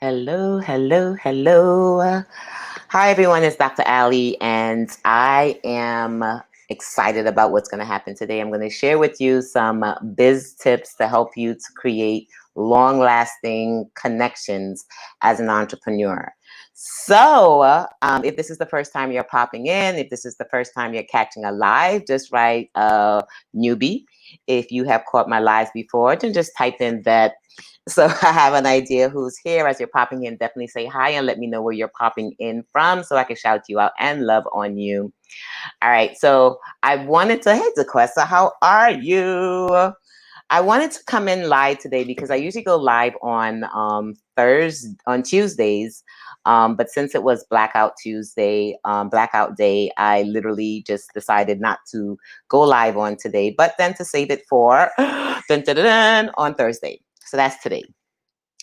Hello, hello, hello. Hi, everyone. It's Dr. Ali, and I am excited about what's going to happen today. I'm going to share with you some biz tips to help you to create long lasting connections as an entrepreneur. If this is the first time you're popping in, if this is the first time you're catching a live, just write newbie. If you have caught my lives before, then just type in that so I have an idea who's here as you're popping in. Definitely say hi and let me know where you're popping in from so I can shout you out and love on you. All right. So I wanted to, hey, Dequesta, how are you? I wanted to come in live today because I usually go live on on Tuesdays. But since it was Blackout Tuesday, Blackout Day, I literally just decided not to go live on today, but then to save it for dun, dun, dun, dun, on Thursday. So that's today.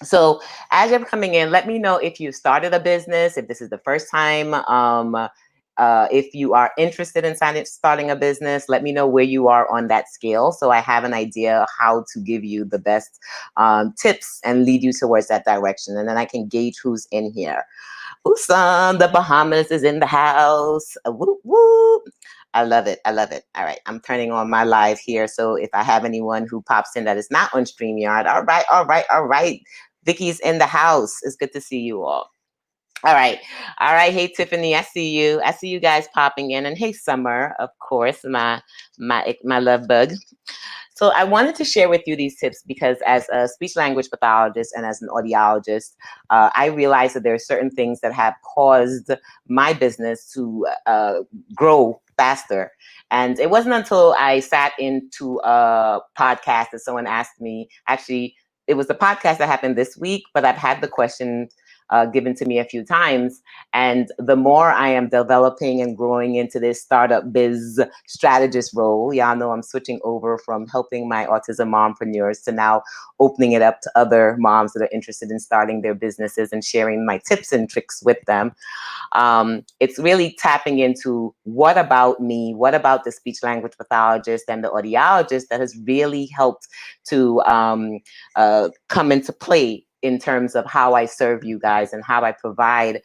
So as you're coming in, let me know if you've started a business, if this is the first time, if you are interested in starting a business, let me know where you are on that scale so I have an idea how to give you the best tips and lead you towards that direction. And then I can gauge who's in here. Usan, the Bahamas is in the house. Whoop, whoop. I love it. I love it. All right. I'm turning on my live here. So if I have anyone who pops in that is not on StreamYard, all right, all right, all right. Vicky's in the house. It's good to see you all. All right. All right. Hey, Tiffany, I see you. I see you guys popping in. And hey, Summer, of course, my love bug. So I wanted to share with you these tips because as a speech language pathologist and as an audiologist, I realized that there are certain things that have caused my business to grow faster. And it wasn't until I sat into a podcast that someone asked me, actually, it was the podcast that happened this week, but I've had the question given to me a few times. And the more I am developing and growing into this startup biz strategist role, y'all know I'm switching over from helping my autism mompreneurs to now opening it up to other moms that are interested in starting their businesses and sharing my tips and tricks with them. It's really tapping into what about me, what about the speech language pathologist and the audiologist that has really helped to come into play in terms of how I serve you guys and how I provide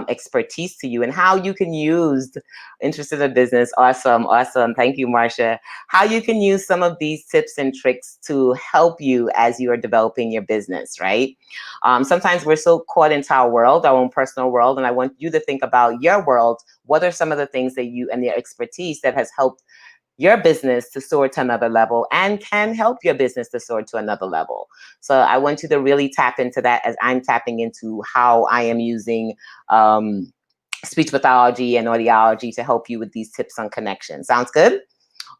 expertise to you and how you can use, interested in business, awesome, awesome. Thank you, Marcia. How you can use some of these tips and tricks to help you as you are developing your business, right? Sometimes we're so caught into our world, our own personal world, and I want you to think about your world. What are some of the things that you and your expertise that has helped your business to soar to another level and can help your business to soar to another level. So I want you to really tap into that as I'm tapping into how I am using speech pathology and audiology to help you with these tips on connection. Sounds good?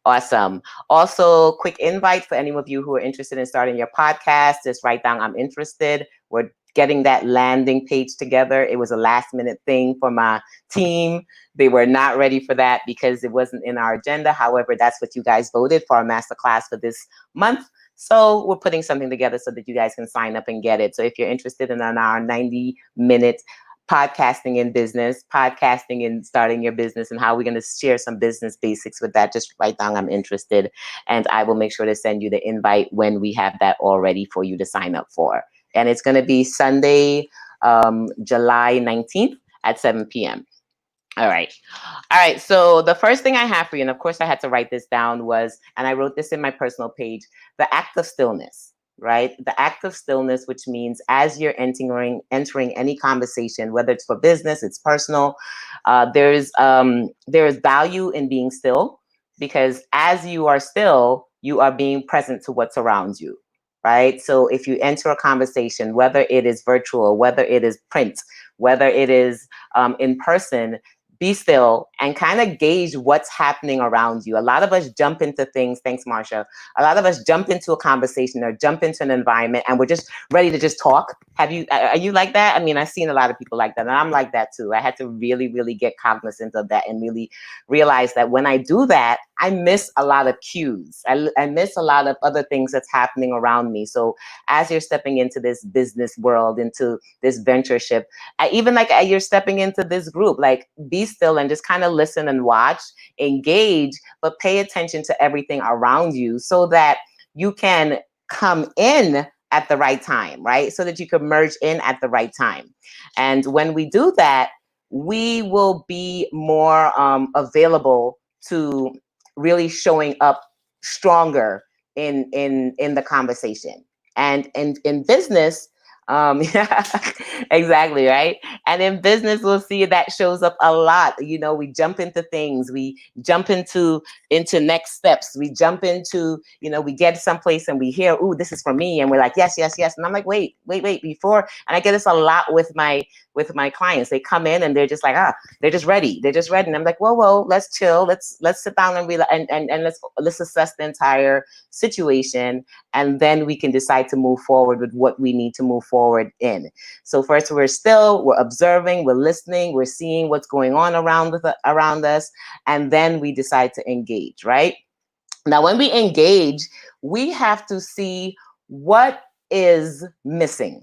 Awesome. Also, quick invite for any of you who are interested in starting your podcast. Just write down, I'm interested. We're getting that landing page together. It was a last minute thing for my team. They were not ready for that because it wasn't in our agenda. However, that's what you guys voted for our masterclass for this month. So we're putting something together so that you guys can sign up and get it. So if you're interested in our 90-minute podcasting in business, podcasting and starting your business, and how we're going to share some business basics with that, just write down, I'm interested. And I will make sure to send you the invite when we have that all ready for you to sign up for. And it's going to be Sunday, July 19th at 7 p.m. All right. All right. So the first thing I have for you, and of course I had to write this down, was, and I wrote this in my personal page, the act of stillness, right? The act of stillness, which means as you're entering any conversation, whether it's for business, it's personal, there is value in being still, because as you are still, you are being present to what's around you, right? So if you enter a conversation, whether it is virtual, whether it is print, whether it is in person, be still and kind of gauge what's happening around you. A lot of us jump into things. Thanks, Marsha. A lot of us jump into a conversation or jump into an environment and we're just ready to just talk. Are you like that? I mean, I've seen a lot of people like that, and I'm like that too. I had to really, really get cognizant of that and really realize that when I do that, I miss a lot of cues. I miss a lot of other things that's happening around me. So as you're stepping into this business world, into this ventureship, even like you're stepping into this group, like be still and just kind of listen and watch, engage, but pay attention to everything around you so that you can come in at the right time, right? So that you can merge in at the right time. And when we do that, we will be more available to really showing up stronger in the conversation. And in business, yeah, exactly, right? And in business, we'll see that shows up a lot. You know, we jump into things, we jump into next steps, we jump into, you know, we get someplace and we hear, "Ooh, this is for me," and we're like, "Yes, yes, yes." And I'm like, wait, before. And I get this a lot with my clients. They come in and they're just like, they're just ready. They're just ready. And I'm like, whoa, let's chill. Let's sit down and and let's assess the entire situation, and then we can decide to move forward with what we need to move forward in. So first, we're observing, we're listening, we're seeing what's going on around us, and then we decide to engage, right? Now, when we engage, we have to see what is missing.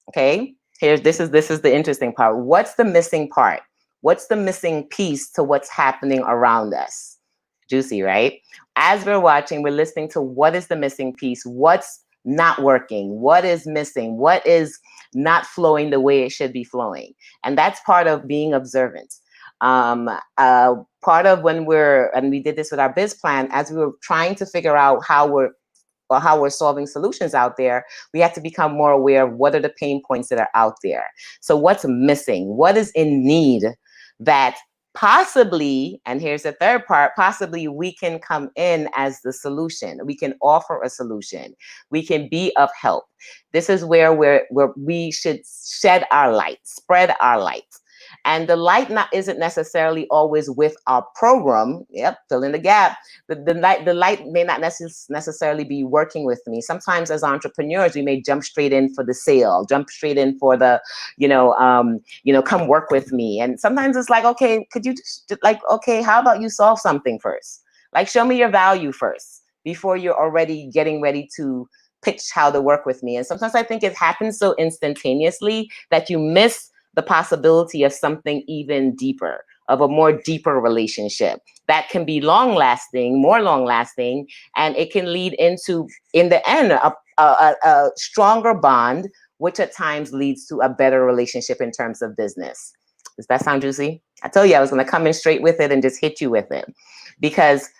Okay, this is the interesting part. What's the missing part? What's the missing piece to what's happening around us? Juicy, right? As we're watching, we're listening to what is the missing piece, what's not working, what is missing, what is not flowing the way it should be flowing. And that's part of being observant. Part of and we did this with our biz plan, as we were trying to figure out how we're solving solutions out there, we have to become more aware of what are the pain points that are out there. So what's missing? What is in need that possibly, and here's the third part, possibly we can come in as the solution. We can offer a solution. We can be of help. This is where we should shed our light, spread our light. And the light isn't necessarily always with our program. Yep, fill in the gap. The light may not necessarily be working with me. Sometimes as entrepreneurs, we may jump straight in for the sale, jump straight in for the, come work with me. And sometimes it's like, okay, could you just like, okay, how about you solve something first? Like, show me your value first before you're already getting ready to pitch how to work with me. And sometimes I think it happens so instantaneously that you miss the possibility of something even deeper, of a more deeper relationship that can be long lasting, more long lasting, and it can lead into, in the end, a stronger bond, which at times leads to a better relationship in terms of business. Does that sound juicy? I told you I was going to come in straight with it and just hit you with it. Because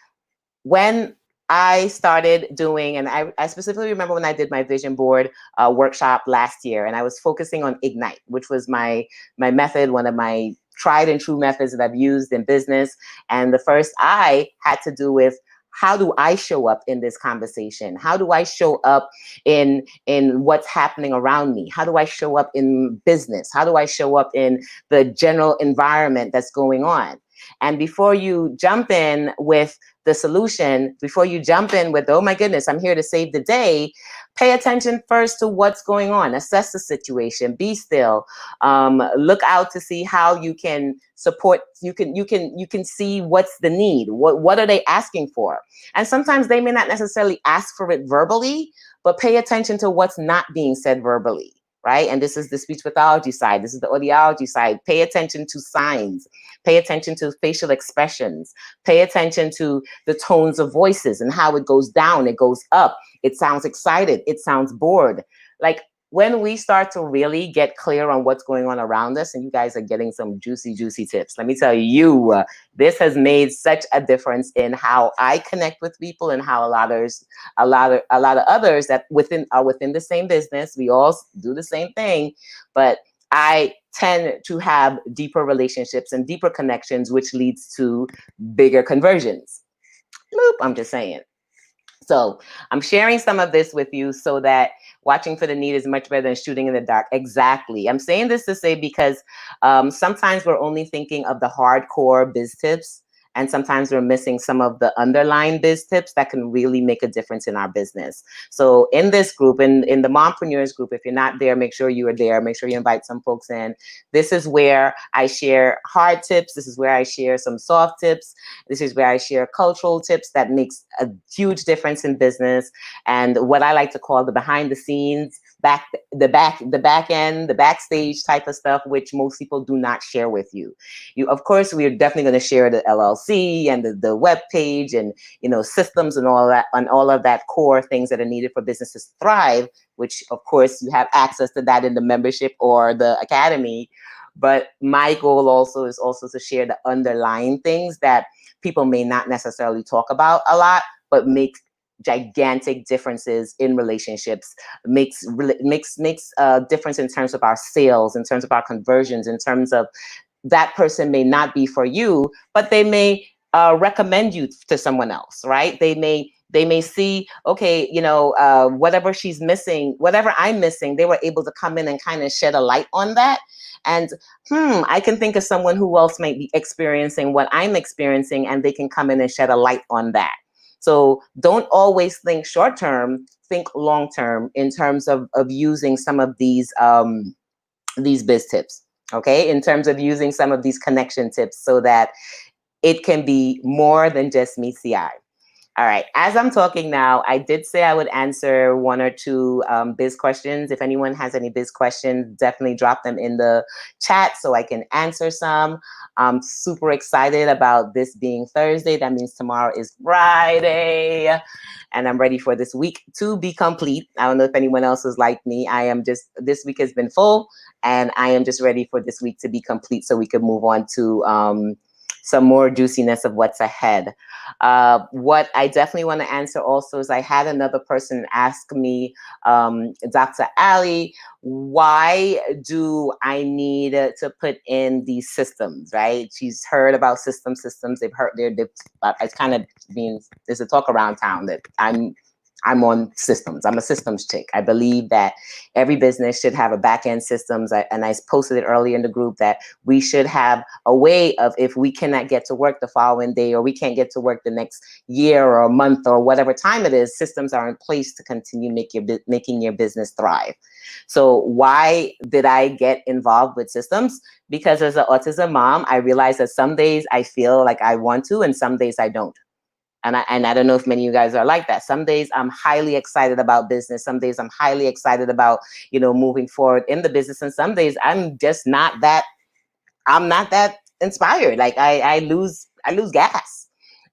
when I started doing, and I specifically remember when I did my vision board workshop last year, and I was focusing on Ignite, which was my method, one of my tried and true methods that I've used in business. And the first I had to do with, how do I show up in this conversation? How do I show up in what's happening around me? How do I show up in business? How do I show up in the general environment that's going on? And before you jump in with the solution, before you jump in with, oh my goodness, I'm here to save the day, pay attention first to what's going on. Assess the situation. Be still. Look out to see how you can support. You can see what's the need. What are they asking for? And sometimes they may not necessarily ask for it verbally, but pay attention to what's not being said verbally. Right? And this is the speech pathology side. This is the audiology side. Pay attention to signs. Pay attention to facial expressions. Pay attention to the tones of voices and how it goes down, it goes up. It sounds excited. It sounds bored. Like, when we start to really get clear on what's going on around us, and you guys are getting some juicy tips, let me tell you, this has made such a difference in how I connect with people, and how a lot of others that are within the same business. We all do the same thing, but I tend to have deeper relationships and deeper connections, which leads to bigger conversions. Bloop, I'm just saying. So I'm sharing some of this with you so that watching for the need is much better than shooting in the dark. Exactly. I'm saying this to say, because sometimes we're only thinking of the hardcore biz tips, and sometimes we're missing some of the underlying biz tips that can really make a difference in our business. So in this group, in the mompreneurs group, if you're not there, make sure you are there. Make sure you invite some folks in. This is where I share hard tips. This is where I share some soft tips. This is where I share cultural tips that makes a huge difference in business, and what I like to call the behind the scenes back end, the backstage type of stuff, which most people do not share with you. Of course, we are definitely going to share the LLC and the web page and systems and all that, and all of that core things that are needed for businesses to thrive. Which of course you have access to that in the membership or the academy. But my goal also is also to share the underlying things that people may not necessarily talk about a lot, but make gigantic differences in relationships, makes a difference in terms of our sales, in terms of our conversions, in terms of that person may not be for you, but they may recommend you to someone else, right? They may see, okay, whatever she's missing, whatever I'm missing, they were able to come in and kind of shed a light on that. And I can think of someone who else might be experiencing what I'm experiencing, and they can come in and shed a light on that. So don't always think short term, think long term in terms of using some of these biz tips. Okay, in terms of using some of these connection tips so that it can be more than just meets the eye. All right. As I'm talking now, I did say I would answer one or two biz questions. If anyone has any biz questions, definitely drop them in the chat so I can answer some. I'm super excited about this being Thursday. That means tomorrow is Friday. And I'm ready for this week to be complete. I don't know if anyone else is like me. This week has been full, and I am just ready for this week to be complete so we can move on to some more juiciness of what's ahead. What I definitely want to answer also is I had another person ask me, Dr. Ali, why do I need to put in these systems, right? She's heard about systems. They've heard, it's kind of being, there's a talk around town that I'm on systems. I'm a systems chick. I believe that every business should have a back-end systems. And I posted it earlier in the group that we should have a way of, if we cannot get to work the following day, or we can't get to work the next year or a month or whatever time it is, systems are in place to continue making your business thrive. So why did I get involved with systems? Because as an autism mom, I realized that some days I feel like I want to, and some days I don't. And I don't know if many of you guys are like that. Some days I'm highly excited about business. Some days I'm highly excited about, moving forward in the business. And some days I'm just not that, I'm not that inspired. Like I lose gas.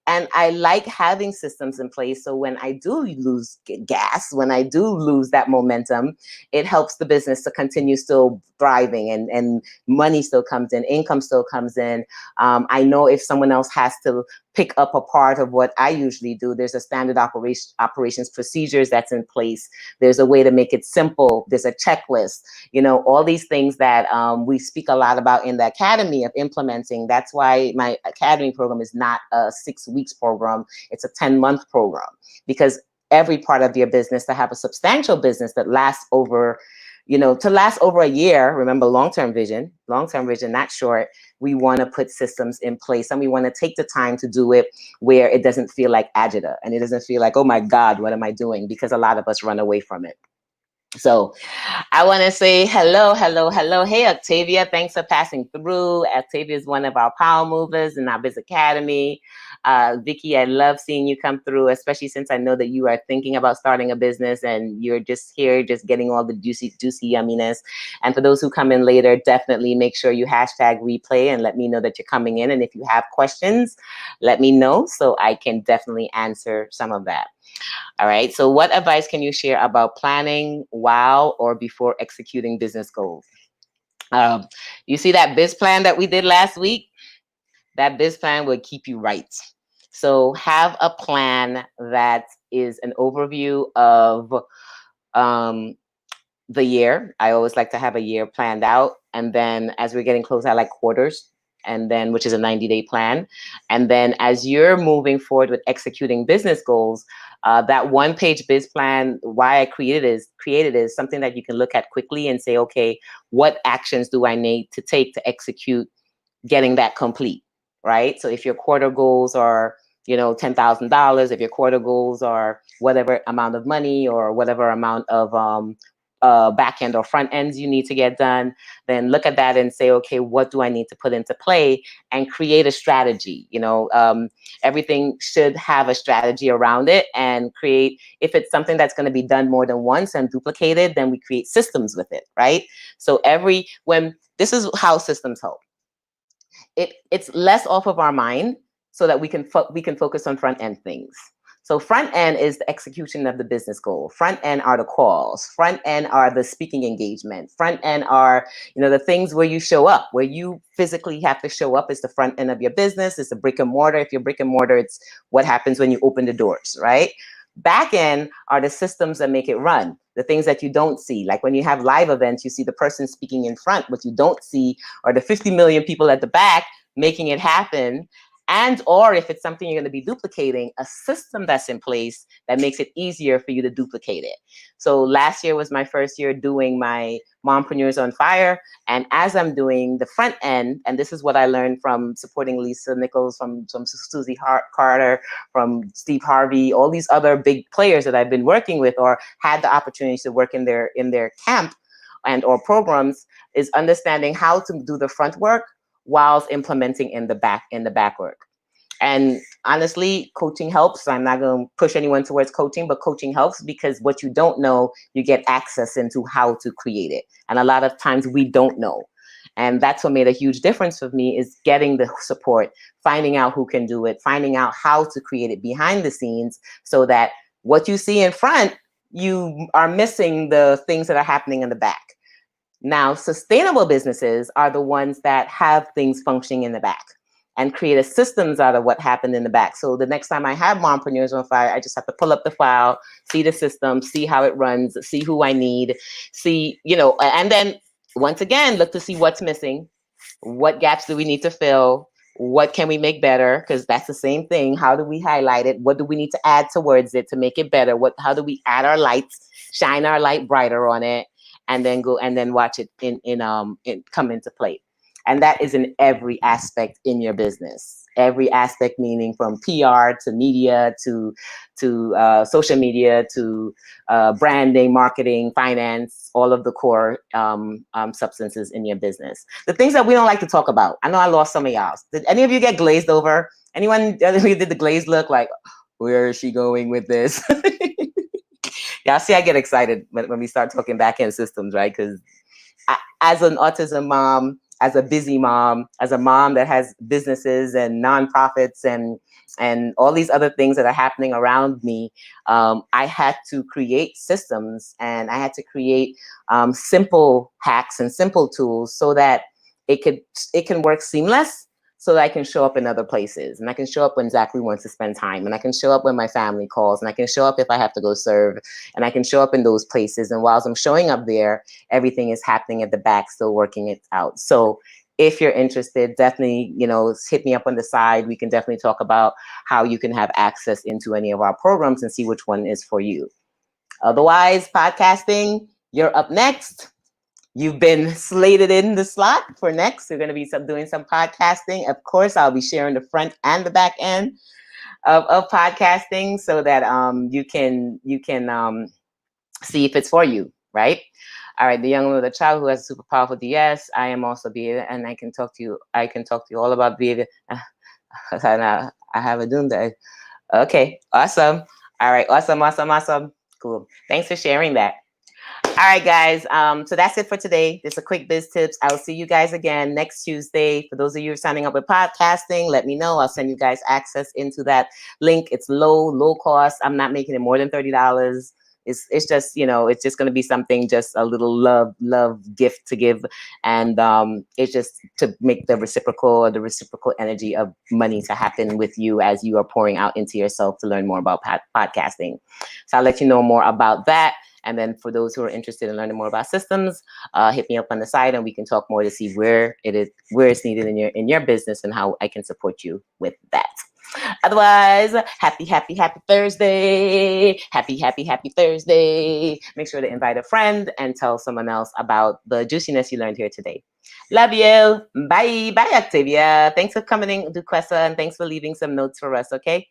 And I like having systems in place. So when I do lose gas, when I do lose that momentum, it helps the business to continue still thriving, and money still comes in, income still comes in. I know if someone else has to pick up a part of what I usually do, there's a standard operations procedures that's in place. There's a way to make it simple. There's a checklist, all these things that we speak a lot about in the academy of implementing. That's why my academy program is not a 6 weeks program. It's a 10-month program, because every part of your business, to have a substantial business that lasts over, to last over a year, remember long-term vision, not short. We want to put systems in place, and we want to take the time to do it where it doesn't feel like agita, and it doesn't feel like, oh my God, what am I doing? Because a lot of us run away from it. So I want to say hello. Hey, Octavia, thanks for passing through. Octavia is one of our power movers in our Biz Academy. Vicky, I love seeing you come through, especially since I know that you are thinking about starting a business and you're just here, just getting all the juicy yumminess. And for those who come in later, definitely make sure you hashtag replay and let me know that you're coming in. And if you have questions, let me know so I can definitely answer some of that. All right. So what advice can you share about planning while or before executing business goals? You see that biz plan that we did last week? That biz plan will keep you right. So have a plan that is an overview of the year. I always like to have a year planned out. And then as we're getting close, I like quarters, and then which is a 90-day plan. And then as you're moving forward with executing business goals, that one-page biz plan, why I created is something that you can look at quickly and say, okay, what actions do I need to take to execute getting that complete, right? So if your quarter goals are, $10,000, if your quarter goals are whatever amount of money or whatever amount of back end or front ends you need to get done, then look at that and say, okay, what do I need to put into play, and create a strategy. Everything should have a strategy around it, and create, if it's something that's going to be done more than once and duplicated, then we create systems with it, right? So when this is how systems help. It's less off of our mind, so that we can focus on front end things. So front end is the execution of the business goal. Front end are the calls. Front end are the speaking engagement. Front end are, the things where you show up, where you physically have to show up, is the front end of your business. It's the brick and mortar. If you're brick and mortar, it's what happens when you open the doors, right? Back end are the systems that make it run, the things that you don't see. Like when you have live events, you see the person speaking in front. What you don't see are the 50 million people at the back making it happen. And or if it's something you're going to be duplicating, a system that's in place that makes it easier for you to duplicate it. So last year was my first year doing my Mompreneurs on Fire. And as I'm doing the front end, and this is what I learned from supporting Lisa Nichols, from Susie Carter, from Steve Harvey, all these other big players that I've been working with or had the opportunity to work in their camp and or programs, is understanding how to do the front work whilst implementing in the back work. And honestly, coaching helps. I'm not going to push anyone towards coaching, but coaching helps because what you don't know, you get access into how to create it. And a lot of times we don't know. And that's what made a huge difference for me, is getting the support, finding out who can do it, finding out how to create it behind the scenes, so that what you see in front, you are missing the things that are happening in the back. Now, sustainable businesses are the ones that have things functioning in the back, and creative systems out of what happened in the back. So the next time I have Mompreneurs on Fire, I just have to pull up the file, see the system, see how it runs, see who I need, and then once again, look to see what's missing, what gaps do we need to fill, what can we make better, because that's the same thing. How do we highlight it? What do we need to add towards it to make it better? How do we add our lights, shine our light brighter on it, and then go and then watch it come into play. And that is in every aspect in your business. Every aspect, meaning from PR to media to social media to branding, marketing, finance, all of the core substances in your business. The things that we don't like to talk about. I know I lost some of y'all. Did any of you get glazed over? Anyone did the glazed look, like, where is she going with this? Y'all see, I get excited when we start talking back-end systems, right? Because as an autism mom, as a busy mom, as a mom that has businesses and nonprofits and all these other things that are happening around me, I had to create systems, and I had to create simple hacks and simple tools so that it can work seamless, so that I can show up in other places, and I can show up when Zachary wants to spend time, and I can show up when my family calls, and I can show up if I have to go serve, and I can show up in those places. And whilst I'm showing up there, everything is happening at the back, still working it out. So if you're interested, definitely, hit me up on the side. We can definitely talk about how you can have access into any of our programs and see which one is for you. Otherwise, podcasting, you're up next. You've been slated in the slot for next. We're going to be doing some podcasting. Of course, I'll be sharing the front and the back end of podcasting, so that you can see if it's for you, right? All right, the young woman with a child who has a super powerful DS. I am also behavior, and I can talk to you all about behavior. I have a doom day. Okay, awesome. All right, awesome. Cool. Thanks for sharing that. All right, guys. So that's it for today. Just a quick biz tips. I will see you guys again next Tuesday. For those of you who are signing up with podcasting, let me know. I'll send you guys access into that link. It's low cost. I'm not making it more than $30. It's just, it's just going to be something, just a little love gift to give. And it's just to make the reciprocal energy of money to happen with you as you are pouring out into yourself to learn more about podcasting. So I'll let you know more about that. And then for those who are interested in learning more about systems, hit me up on the side, and we can talk more to see where it's needed in your business and how I can support you with that. Otherwise, happy Thursday. Happy Thursday. Make sure to invite a friend and tell someone else about the juiciness you learned here today. Love you. Bye, Octavia. Thanks for coming in, Duquesa, and thanks for leaving some notes for us, okay?